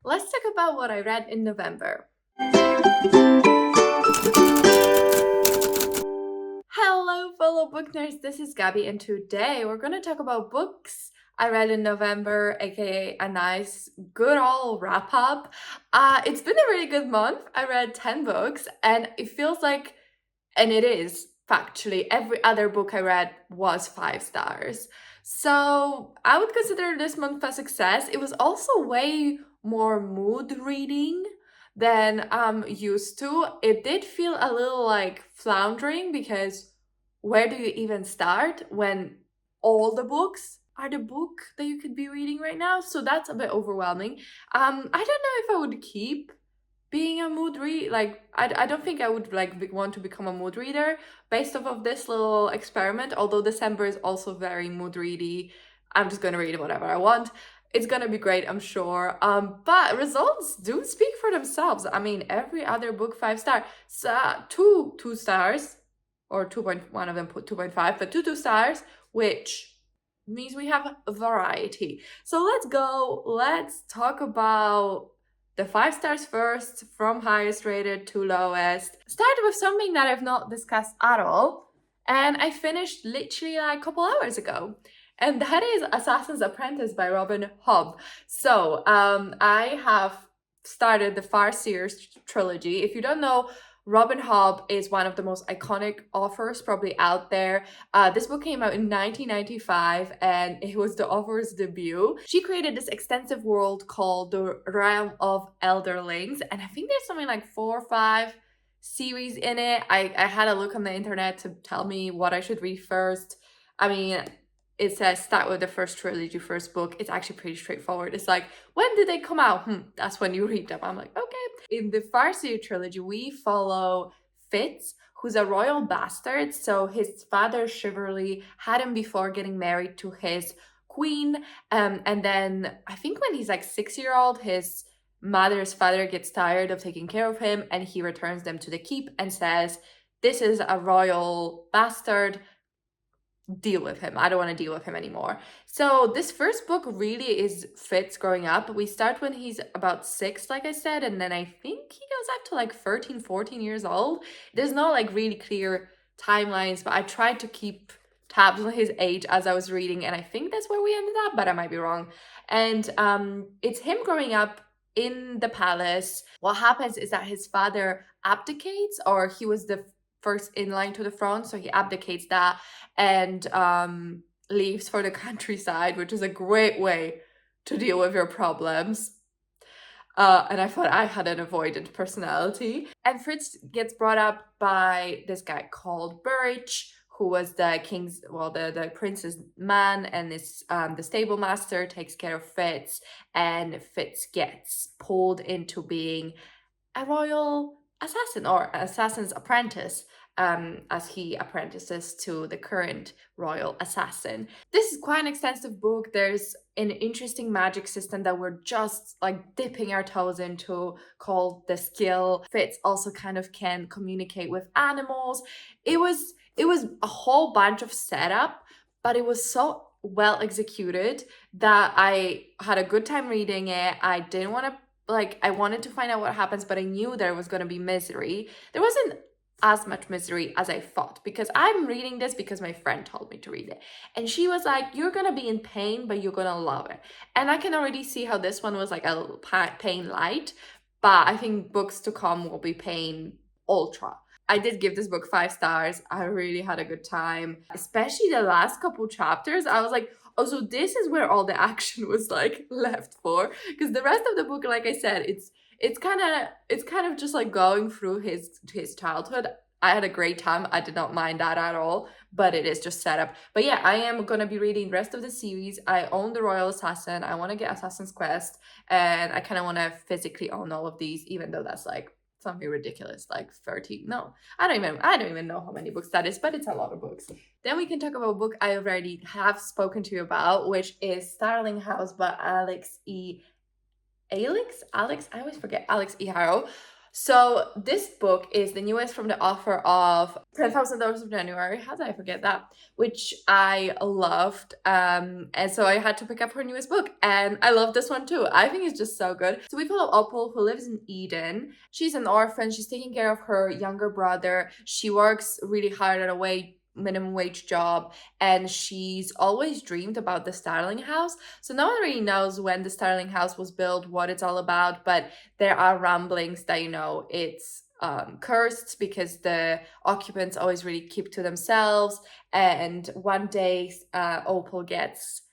Let's talk about what I read in November. Hello, fellow book nerds. This is Gabby, and today we're going to talk about books I read in November, aka a nice, good old wrap up. It's been a really good month. I read 10 books, and it feels like, and it is factually, every other book I read was 5 stars. So I would consider this month a success. It was also way more mood reading than I'm used to. It did feel a little like floundering because where do you even start when all the books are the book that you could be reading right now? So that's a bit overwhelming. I don't know if I would keep being a mood read, like I don't think I would want to become a mood reader based off of this little experiment, although December is also very mood ready. I'm just gonna read whatever I want. It's gonna be great, I'm sure. But results do speak for themselves. I mean, every other book 5 star, so two stars, or 2.1 of them put 2.5, but two stars, which means we have a variety. So let's talk about the 5 stars first, from highest rated to lowest. Start with something that I've not discussed at all, and I finished literally like a couple hours ago. And that is Assassin's Apprentice by Robin Hobb. So I have started the Farseers trilogy. If you don't know, Robin Hobb is one of the most iconic authors probably out there. This book came out in 1995 and it was the author's debut. She created this extensive world called the Realm of Elderlings, and I think there's something like 4 or 5 series in it. I had a look on the internet to tell me what I should read first. I mean, it says start with the first trilogy, first book. It's actually pretty straightforward. It's like, when did they come out? That's when you read them. I'm like, okay. In the Farseer trilogy, we follow Fitz, who's a royal bastard. So his father, Chivalry, had him before getting married to his queen. And then I think when he's like 6-year-old, his mother's father gets tired of taking care of him and he returns them to the keep and says, this is a royal bastard, deal with him. I don't want to deal with him anymore. So this first book really is Fitz growing up. We start when he's about 6, like I said, and then I think he goes up to like 13, 14 years old. There's no like really clear timelines, but I tried to keep tabs on his age as I was reading, and I think that's where we ended up, but I might be wrong. And it's him growing up in the palace. What happens is that his father abdicates, or he was the first in line to the throne, so he abdicates that and leaves for the countryside, which is a great way to deal with your problems. And I thought I had an avoidant personality. And Fritz gets brought up by this guy called Burrich, who was the king's, well, the prince's man, and this the stable master takes care of Fitz, and Fitz gets pulled into being a royal assassin, or assassin's apprentice, as he apprentices to the current royal assassin. This is quite an extensive book. There's an interesting magic system that we're just like dipping our toes into called the skill. Fitz also kind of can communicate with animals. It was a whole bunch of setup, but it was so well executed that I had a good time reading it. I didn't want to, like, I wanted to find out what happens, but I knew there was going to be misery. There wasn't as much misery as I thought, because I'm reading this because my friend told me to read it. And she was like, you're going to be in pain, but you're going to love it. And I can already see how this one was like a little pain light, but I think books to come will be pain ultra. I did give this book 5 stars. I really had a good time, especially the last couple chapters. I was like, oh, so this is where all the action was like left for, because the rest of the book, like I said, it's kind of just like going through his childhood. I had a great time. I did not mind that at all, but it is just set up. But yeah, I am going to be reading the rest of the series. I own the Royal Assassin. I want to get Assassin's Quest, and I kind of want to physically own all of these, even though that's like something ridiculous, like 30. No, I don't even know how many books that is, but it's a lot of books. Then we can talk about a book I already have spoken to you about, which is Starling House by Alix, I always forget, Alix E. Harrow. So this book is the newest from the author of $10,000 of January. How did I forget that? Which I loved. And so I had to pick up her newest book, and I love this one too. I think it's just so good. So we follow Opal, who lives in Eden. She's an orphan. She's taking care of her younger brother. She works really hard at a minimum wage job, and she's always dreamed about the Starling house. So no one really knows when the Starling house was built, what it's all about, but there are ramblings that, it's cursed because the occupants always really keep to themselves. And one day, Opal gets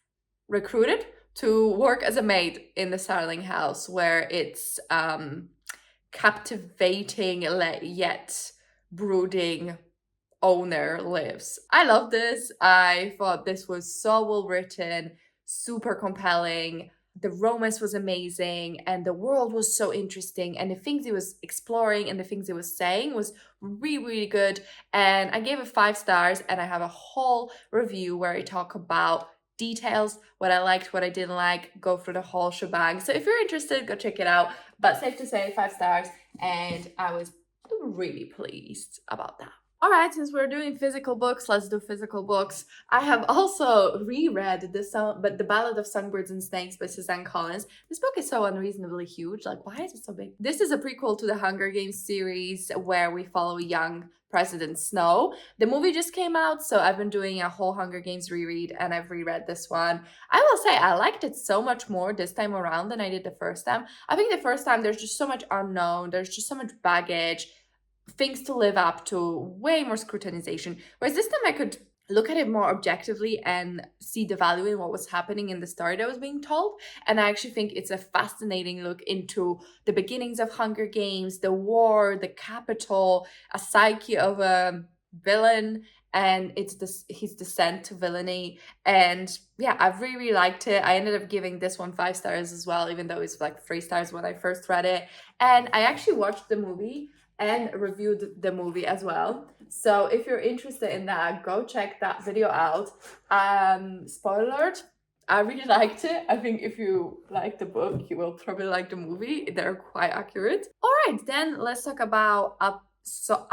recruited to work as a maid in the Starling house, where it's captivating yet brooding owner lives. I love this. I thought this was so well written, super compelling. The romance was amazing, and the world was so interesting, and the things he was exploring and the things he was saying was really, really good. And I gave it 5 stars, and I have a whole review where I talk about details, what I liked, what I didn't like, go through the whole shebang. So if you're interested, go check it out. But safe to say, 5 stars, and I was really pleased about that. All right, since we're doing physical books, let's do physical books. I have also reread the Ballad of Songbirds and Snakes by Suzanne. This book is so unreasonably huge. Like, why is it so big? This is a prequel to the Hunger Games series where we follow young President Snow. The movie just came out, so I've been doing a whole Hunger Games reread, and I've reread this one. I will say I liked it so much more this time around than I did the first time. I think the first time there's just so much unknown, there's just so much baggage, things to live up to, way more scrutinization. Whereas this time I could look at it more objectively and see the value in what was happening in the story that was being told. And I actually think it's a fascinating look into the beginnings of Hunger Games, the war, the capital, a psyche of a villain, and his descent to villainy. And yeah, I've really, really liked it. I ended up giving this one 5 stars as well, even though it's like 3 stars when I first read it. And I actually watched the movie and reviewed the movie as well. So if you're interested in that, go check that video out. Spoiler alert, I really liked it. I think if you like the book, you will probably like the movie. They're quite accurate. All right, then let's talk about a psalm.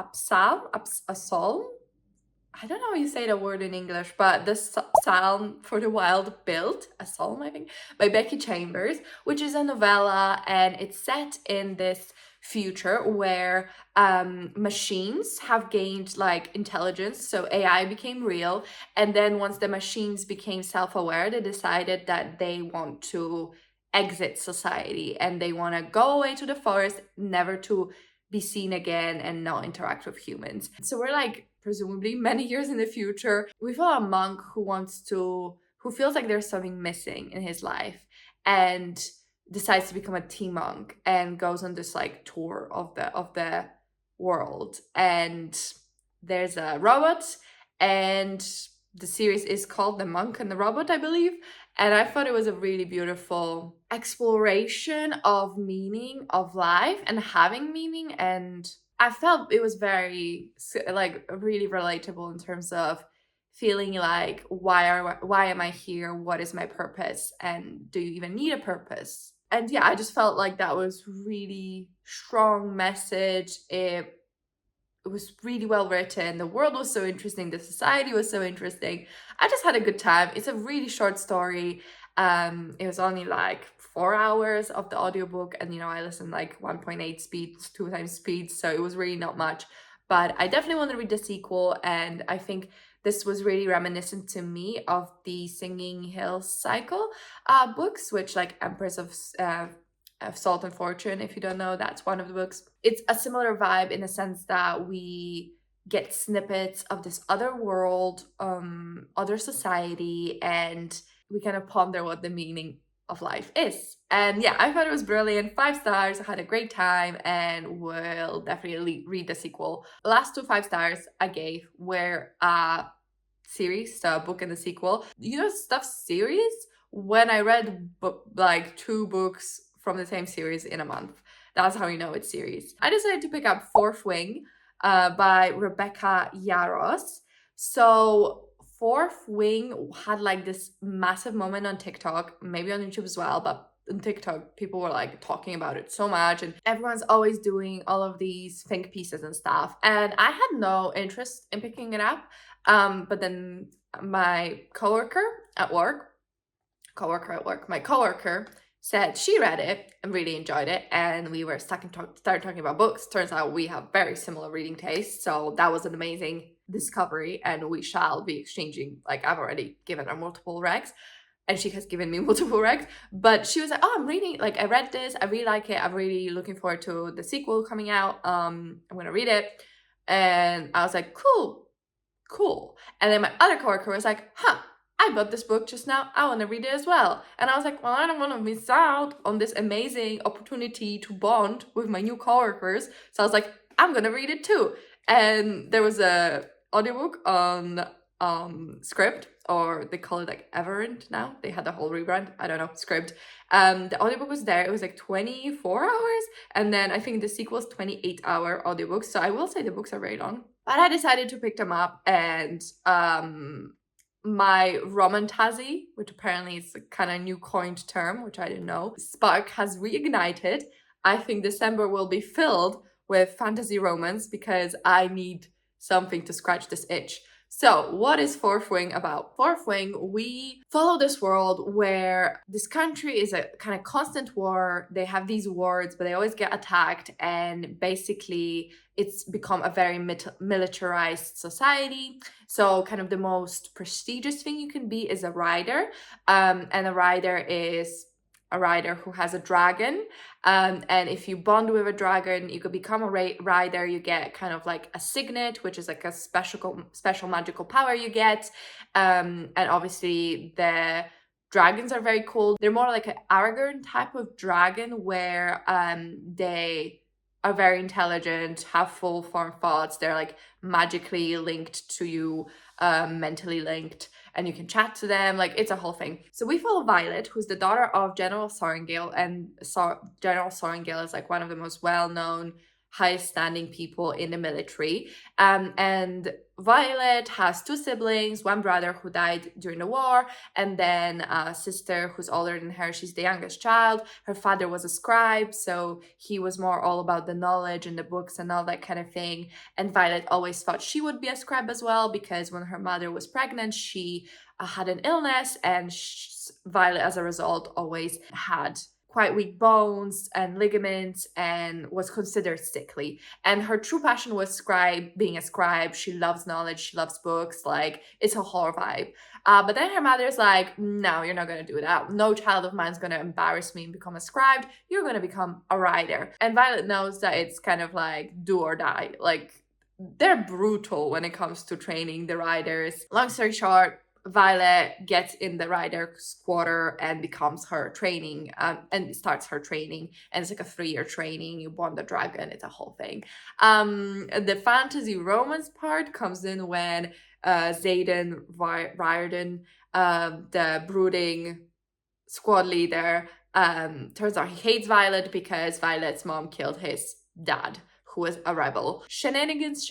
I don't know how you say the word in English, but the Psalm for the Wild Built, a psalm, I think, by Becky Chambers, which is a novella, and it's set in this future where machines have gained like intelligence, so AI became real, and then once the machines became self-aware, they decided that they want to exit society and they want to go away to the forest, never to be seen again and not interact with humans. So we're like presumably many years in the future. We follow a monk who feels like there's something missing in his life, and decides to become a tea monk and goes on this like tour of the world. And there's a robot, and the series is called The Monk and the Robot, I believe. And I thought it was a really beautiful exploration of meaning of life and having meaning. And I felt it was very like really relatable in terms of feeling like why am I here? What is my purpose? And do you even need a purpose? And yeah, I just felt like that was really strong message. It was really well written. The world was so interesting. The society was so interesting. I just had a good time. It's a really short story. It was only like 4 hours of the audiobook, and I listened like 1.8 speed, 2 times speed, so it was really not much. But I definitely want to read the sequel, and I think this was really reminiscent to me of the Singing Hills cycle books, which like Empress of Salt and Fortune, if you don't know, that's one of the books. It's a similar vibe in the sense that we get snippets of this other world, other society, and we kind of ponder what the meaning of life is. And yeah, I thought it was brilliant. 5 stars. I had a great time and will definitely read the sequel. The last 2 5 stars I gave were a series, so a book and the sequel. Stuff's series when I read like 2 books from the same series in a month. That's how you know it's series. I decided to pick up Fourth Wing by Rebecca Yarros. So Fourth Wing had like this massive moment on TikTok, maybe on YouTube as well, but on TikTok, people were like talking about it so much, and everyone's always doing all of these think pieces and stuff. And I had no interest in picking it up. But then my my coworker said she read it and really enjoyed it, and we were started talking about books. Turns out we have very similar reading tastes, so that was an amazing discovery, and we shall be exchanging, like, I've already given her multiple recs, and she has given me multiple recs. But she was like, oh, I'm reading, like, I read this, I really like it, I'm really looking forward to the sequel coming out, I'm gonna read it. And I was like, cool. And then my other coworker was like, I bought this book just now, I want to read it as well. And I was like, well, I don't want to miss out on this amazing opportunity to bond with my new coworkers. So I was like, I'm gonna read it too. And there was a audiobook on Script, or they call it like Everent now. They had the whole rebrand. I don't know, Script. The audiobook was there. It was like 24 hours. And then I think the sequel is 28-hour audiobooks. So I will say the books are very long. But I decided to pick them up, and my romantasy, which apparently is a kind of new coined term, which I didn't know, spark has reignited. I think December will be filled with fantasy romance because I need something to scratch this itch. So what is Fourth Wing about? Fourth Wing, we follow this world where this country is a kind of constant war. They have these wards, but they always get attacked, and basically it's become a very militarized society. So kind of the most prestigious thing you can be is a rider, and a rider is a rider who has a dragon, and if you bond with a dragon, you could become a rider. You get kind of like a signet, which is like a special magical power you get, and obviously the dragons are very cool. They're more like an Aragorn type of dragon, where they are very intelligent, have full form thoughts. They're like magically linked to you, mentally linked, and you can chat to them. Like, it's a whole thing. So we follow Violet, who's the daughter of General Sorrengail, and General Sorrengail is like one of the most well-known, highest standing people in the military. And Violet has two siblings, one brother who died during the war, and then a sister who's older than her. She's the youngest child. Her father was a scribe, so he was more all about the knowledge and the books and all that kind of thing. And Violet always thought she would be a scribe as well, because when her mother was pregnant, she had an illness, and Violet, as a result, always had quite weak bones and ligaments and was considered sickly. And her true passion was being a scribe. She loves knowledge, she loves books, like, it's a whole vibe. But then her mother's like, no, you're not gonna do that. No child of mine's gonna embarrass me and become a scribe. You're gonna become a rider. And Violet knows that it's kind of like do or die. Like, they're brutal when it comes to training the riders. Long story short, Violet gets in the rider's quarter and becomes her training, and starts her training, and it's like a 3-year training. You bond the dragon, it's a whole thing. The fantasy romance part comes in when Xaden Riordan, the brooding squad leader, turns out he hates Violet because Violet's mom killed his dad, who was a rebel. Shenanigans,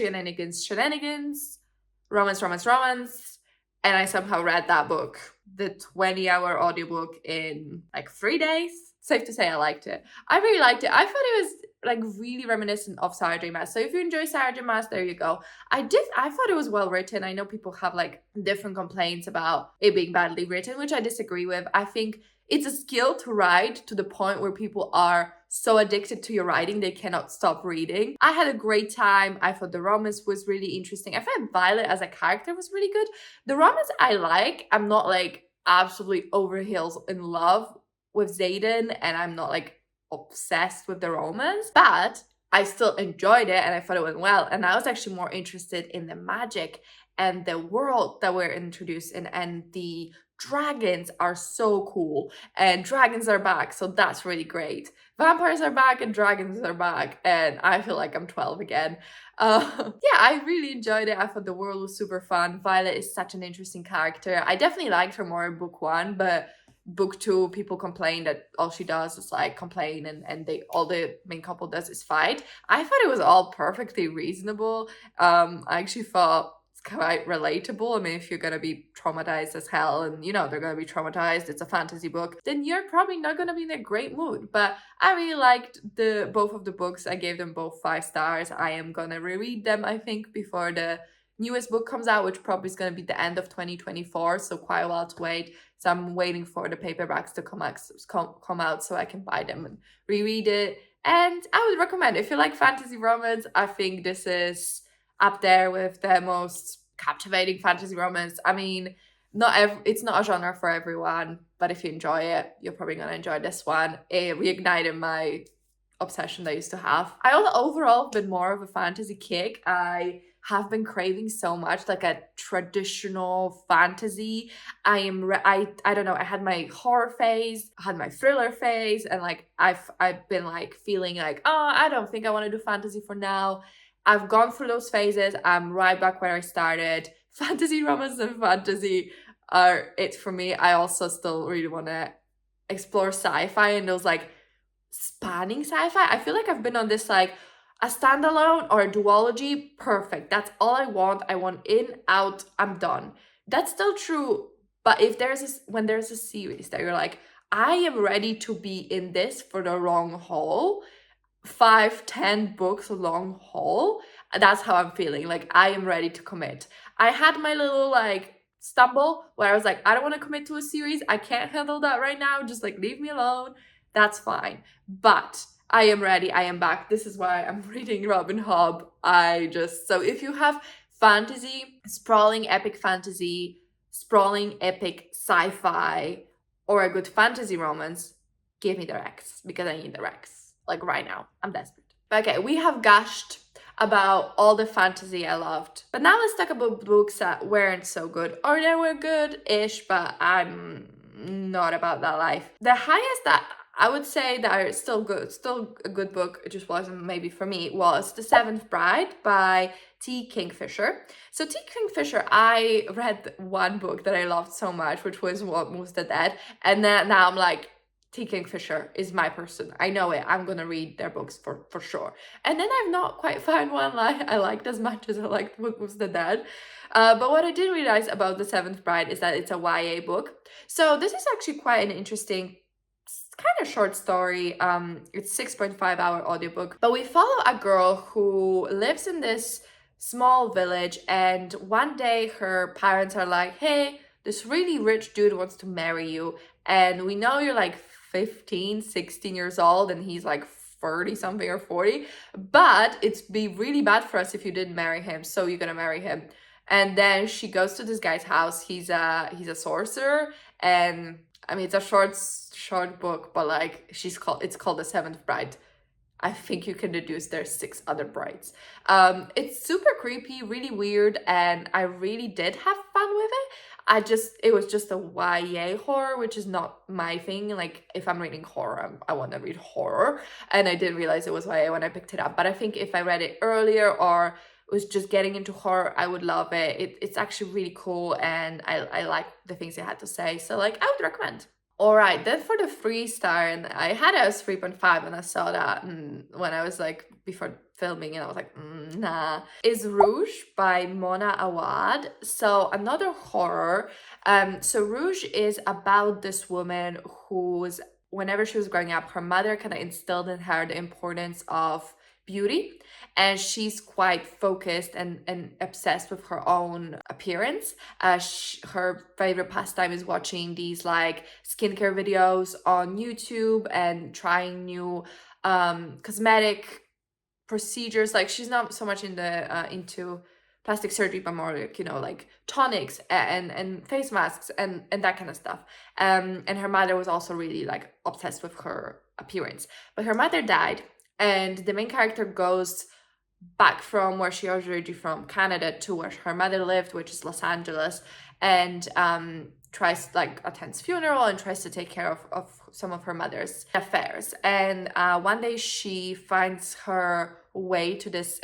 romance. And I somehow read that book, the 20-hour audiobook, in like 3 days. Safe to say I liked it. I really liked it. I thought it was like really reminiscent of Sarah J. Maas. So if you enjoy Sarah J. Maas, there you go. I thought it was well written. I know people have like different complaints about it being badly written, which I disagree with. I think it's a skill to write to the point where people are so addicted to your writing they cannot stop reading. I had a great time. I thought the romance was really interesting. I thought Violet as a character was really good. The romance I like. I'm not like absolutely over heels in love with Xaden, and I'm not like obsessed with the romance, but I still enjoyed it and I thought it went well. And I was actually more interested in the magic and the world that we're introduced in, and the dragons are so cool, and dragons are back, so that's really great. Vampires are back and dragons are back, and I feel like I'm 12 again. Yeah, I really enjoyed it. I thought the world was super fun. Violet is such an interesting character. I definitely liked her more in book 1, but book 2, people complain that all she does is like complain, and all the main couple does is fight. I thought it was all perfectly reasonable. I actually thought quite relatable. I mean, if you're gonna be traumatized as hell and, you know, they're gonna be traumatized, it's a fantasy book, then you're probably not gonna be in a great mood. But I really liked both of the books. I gave them both 5 stars. I am gonna reread them, I think, before the newest book comes out, which probably is going to be the end of 2024, so quite a while to wait. So I'm waiting for the paperbacks to come out so I can buy them and reread it. And I would recommend, if you like fantasy romance, I think this is up there with the most captivating fantasy romance. I mean, it's not a genre for everyone, but if you enjoy it, you're probably going to enjoy this one. It reignited my obsession that I used to have. I overall been more of a fantasy kick. I have been craving so much like a traditional fantasy. I don't know, I had my horror phase, I had my thriller phase, and like I've been like feeling like, oh, I don't think I want to do fantasy for now. I've gone through those phases. I'm right back where I started. Fantasy, romance, and fantasy are it for me. I also still really want to explore sci-fi and those like spanning sci-fi. I feel like I've been on this like a standalone or a duology. Perfect. That's all I want. I want in, out, I'm done. That's still true. But if when there's a series that you're like, I am ready to be in this for the long haul, 5-10 books long haul, that's how I'm feeling. Like I am ready to commit. I had my little like stumble where I was like, I don't want to commit to a series. I can't handle that right now. Just like leave me alone. That's fine. But I am ready. I am back. This is why I'm reading Robin Hobb. So if you have fantasy, sprawling epic fantasy, sprawling epic sci-fi, or a good fantasy romance, give me the Rex, because I need the Rex. Like right now. I'm desperate. Okay, we have gushed about all the fantasy I loved. But now let's talk about books that weren't so good. Or they were good-ish, but I'm not about that life. The highest that I would say that are still a good book, it just wasn't maybe for me, was The Seventh Bride by T. Kingfisher. So T. Kingfisher, I read one book that I loved so much, which was What Moves the Dead, and then now I'm like, T. Kingfisher is my person. I know it. I'm gonna read their books for sure. And then I've not quite found one I liked as much as I liked What Moves the Dead. But what I did realize about The Seventh Bride is that it's a YA book. So this is actually quite an interesting kind of short story. It's 6.5-hour audiobook, but we follow a girl who lives in this small village, and one day her parents are like, hey, this really rich dude wants to marry you, and we know you're like 15, 16 years old, and he's like 30 something or 40, but it's be really bad for us if you didn't marry him, so you're gonna marry him. And then she goes to this guy's house. He's a sorcerer, and I mean, it's a short book, but like it's called The Seventh Bride. I think you can deduce there's 6 other brides. It's super creepy, really weird, and I really did have fun with it. It was just a YA horror, which is not my thing. Like if I'm reading horror, I want to read horror, and I didn't realize it was YA when I picked it up. But I think if I read it earlier or was just getting into horror, I would love it. It's actually really cool, and I like the things it had to say. So like I would recommend. All right, then for the 3-star, and I had it as 3.5 and I saw that when I was like before filming, and I was like, nah, is Rouge by Mona Awad. So another horror. So Rouge is about this woman who's, whenever she was growing up, her mother kind of instilled in her the importance of beauty, and she's quite focused and obsessed with her own appearance. Her favorite pastime is watching these like skincare videos on YouTube and trying new cosmetic procedures. Like she's not so much into plastic surgery, but more like, you know, like tonics and face masks and that kind of stuff. And her mother was also really like obsessed with her appearance. But her mother died, and the main character goes back from where she was originally from, Canada, to where her mother lived, which is Los Angeles, and tries like attends funeral and tries to take care of some of her mother's affairs. And one day she finds her way to this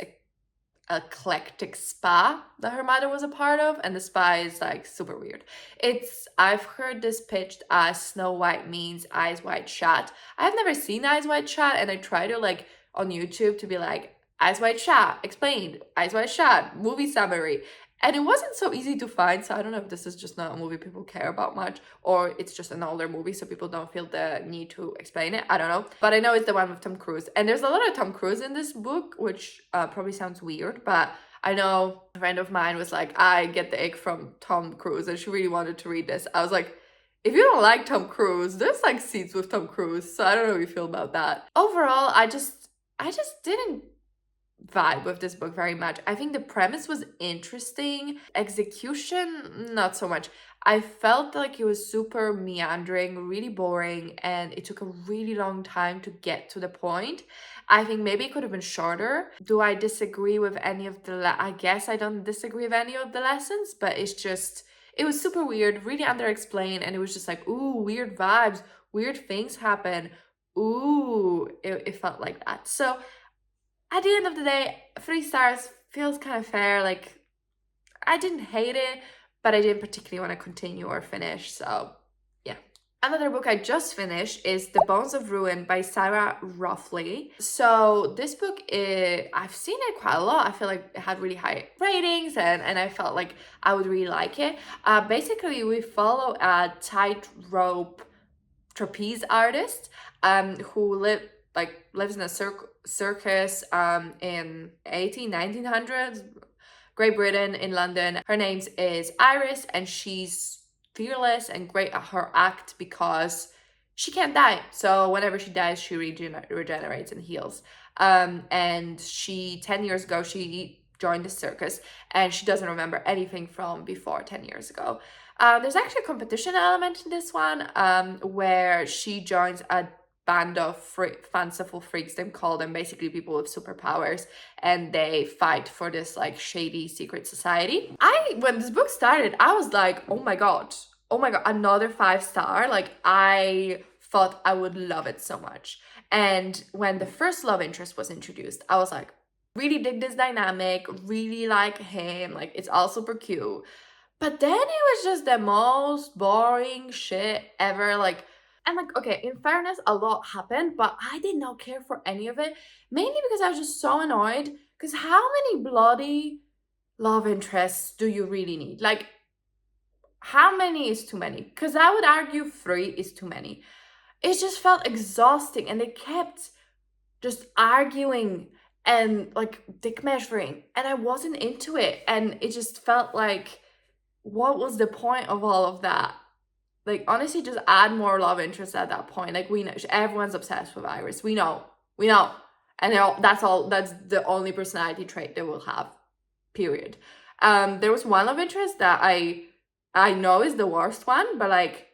eclectic spa that her mother was a part of, and the spa is like super weird. I've heard this pitched as Snow White means Eyes Wide Shut. I've never seen Eyes Wide Shut, and I try to like on YouTube to be like Eyes Wide Shut explained, Eyes Wide Shut movie summary, And it wasn't so easy to find, so I don't know if this is just not a movie people care about much, or it's just an older movie so people don't feel the need to explain it. I don't know. But I know it's the one with Tom Cruise. And there's a lot of Tom Cruise in this book, which probably sounds weird, but I know a friend of mine was like, I get the ick from Tom Cruise, and she really wanted to read this. I was like, if you don't like Tom Cruise, there's like seats with Tom Cruise, so I don't know how you feel about that. Overall, I just didn't vibe with this book very much. I think the premise was interesting. Execution, not so much. I felt like it was super meandering, really boring, and it took a really long time to get to the point. I think maybe it could have been shorter. Do I disagree with any of the I guess I don't disagree with any of the lessons, but it's just, it was super weird, really underexplained, and it was just like, ooh, weird vibes, weird things happen. Ooh, it felt like that. So at the end of the day, 3 stars feels kind of fair. Like, I didn't hate it, but I didn't particularly want to continue or finish. So, yeah. Another book I just finished is The Bones of Ruin by Sarah Raughley. So this book, I've seen it quite a lot. I feel like it had really high ratings, and I felt like I would really like it. Basically, we follow a tightrope trapeze artist who lives in a circus in 1900s, Great Britain, in London. Her name is Iris, and she's fearless and great at her act because she can't die. So whenever she dies, she regenerates and heals. And 10 years ago, she joined the circus, and she doesn't remember anything from before 10 years ago. There's actually a competition element in this one, where she joins a band of fanciful freaks, they call them, basically people with superpowers, and they fight for this like shady secret society. When this book started, I was like, oh my god, another 5-star. Like, I thought I would love it so much. And when the first love interest was introduced, I was like, really dig this dynamic, really like him, like it's all super cute. But then it was just the most boring shit ever. Like, and like, okay, in fairness, a lot happened, but I did not care for any of it. Mainly because I was just so annoyed. Because how many bloody love interests do you really need? Like, how many is too many? Because I would argue 3 is too many. It just felt exhausting, and they kept just arguing and like dick measuring, and I wasn't into it. And it just felt like, what was the point of all of that? Like, honestly, just add more love interest at that point. Like, we know everyone's obsessed with Iris. We know, and that's the only personality trait they will have. Period. There was one love interest that I know is the worst one, but like,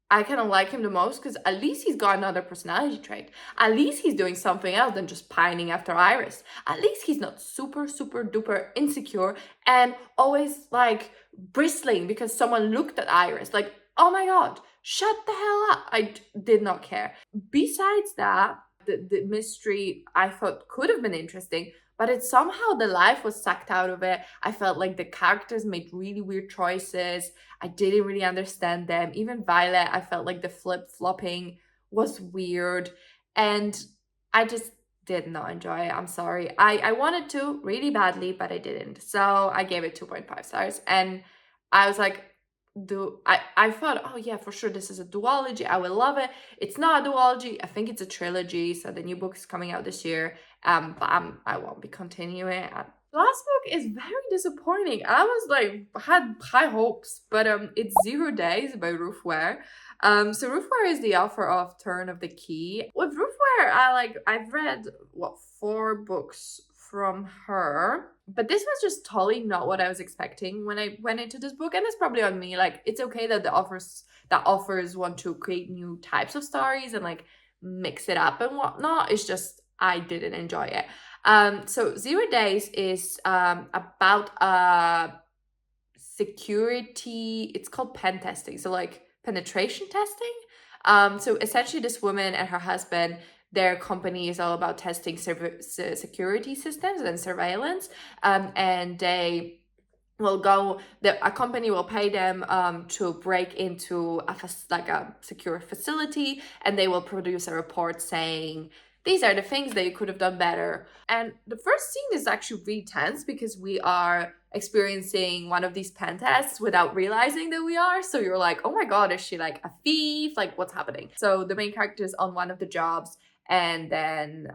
I kind of like him the most because at least he's got another personality trait. At least he's doing something else than just pining after Iris. At least he's not super, super duper insecure and always like bristling because someone looked at Iris. Like, oh my god, shut the hell up. I did not care. Besides that, the mystery I thought could have been interesting, but it somehow, the life was sucked out of it. I felt like the characters made really weird choices. I didn't really understand them. Even Violet, I felt like the flip-flopping was weird. And I just did not enjoy it. I'm sorry. I wanted to really badly, but I didn't. So I gave it 2.5 stars. And I was like, I thought, oh yeah, for sure this is a duology, I will love it. It's not a duology, I think it's a trilogy, so the new book is coming out this year, but I won't be continuing it. The last book is very disappointing. I was like, had high hopes, but it's 0 Days by Ruth Ware. So Ruth Ware is the author of Turn of the Key. With Ruth Ware, I've read 4 books from her, but this was just totally not what I was expecting when I went into this book, and it's probably on me. Like, it's okay that the authors want to create new types of stories and like mix it up and whatnot. It's just, I didn't enjoy it. So 0 Days is about security. It's called pen testing, so like penetration testing. So essentially, this woman and her husband, their company is all about testing security systems and surveillance, and they will go, a company will pay them to break into a secure facility, and they will produce a report saying these are the things that you could have done better. And the first scene is actually really tense because we are experiencing one of these pen tests without realizing that we are. So you're like, oh my God, is she like a thief? Like, what's happening? So the main character is on one of the jobs, and then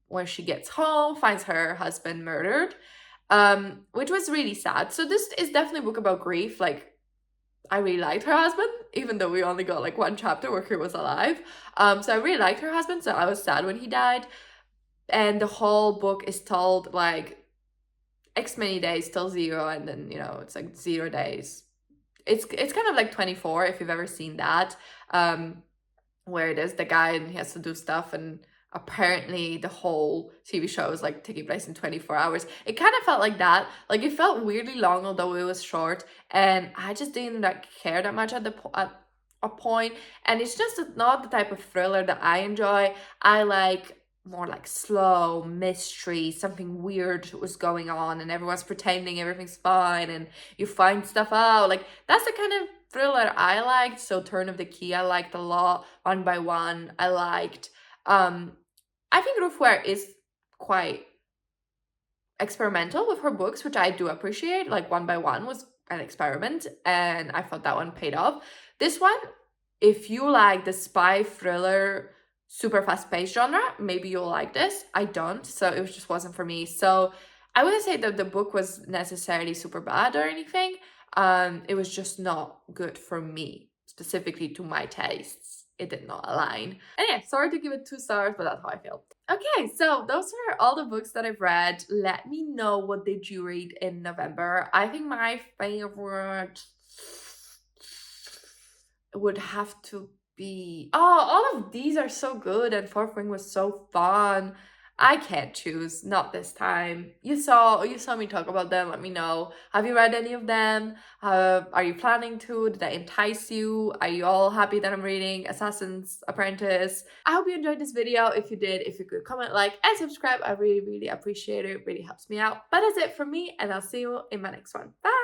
when she gets home, finds her husband murdered, which was really sad. So this is definitely a book about grief. Like, I really liked her husband, even though we only got like one chapter where he was alive. So I really liked her husband, so I was sad when he died. And the whole book is told like X many days till 0, and then, you know, it's like 0 days. It's kind of like 24, if you've ever seen that, where there's the guy and he has to do stuff, and apparently the whole TV show is like taking place in 24 hours. It kind of felt like that. Like, it felt weirdly long, although it was short, and I just didn't like care that much at a point. And it's just not the type of thriller that I enjoy. I like more like slow mystery, something weird was going on and everyone's pretending everything's fine and you find stuff out. Like, that's the kind of thriller I liked. So Turn of the Key I liked a lot. One by One I liked. I think Ruth Ware is quite experimental with her books, which I do appreciate. Like, One by One was an experiment, and I thought that one paid off. This one, if you like the spy thriller, super fast-paced genre, maybe you'll like this. I don't, so it just wasn't for me. So I wouldn't say that the book was necessarily super bad or anything. It was just not good for me, specifically to my tastes. It did not align. And yeah, sorry to give it 2 stars, but that's how I feel. Okay, so those are all the books that I've read. Let me know, what did you read in November? I think my favorite would have to be... Oh, all of these are so good, and Fourth Wing was so fun. I can't choose, not this time. You saw me talk about them. Let me know. Have you read any of them? Are you planning to? Did that entice you? Are you all happy that I'm reading Assassin's Apprentice? I hope you enjoyed this video. If you did, if you could comment, like, and subscribe, I really, really appreciate it. It really helps me out. But that's it from me, and I'll see you in my next one. Bye!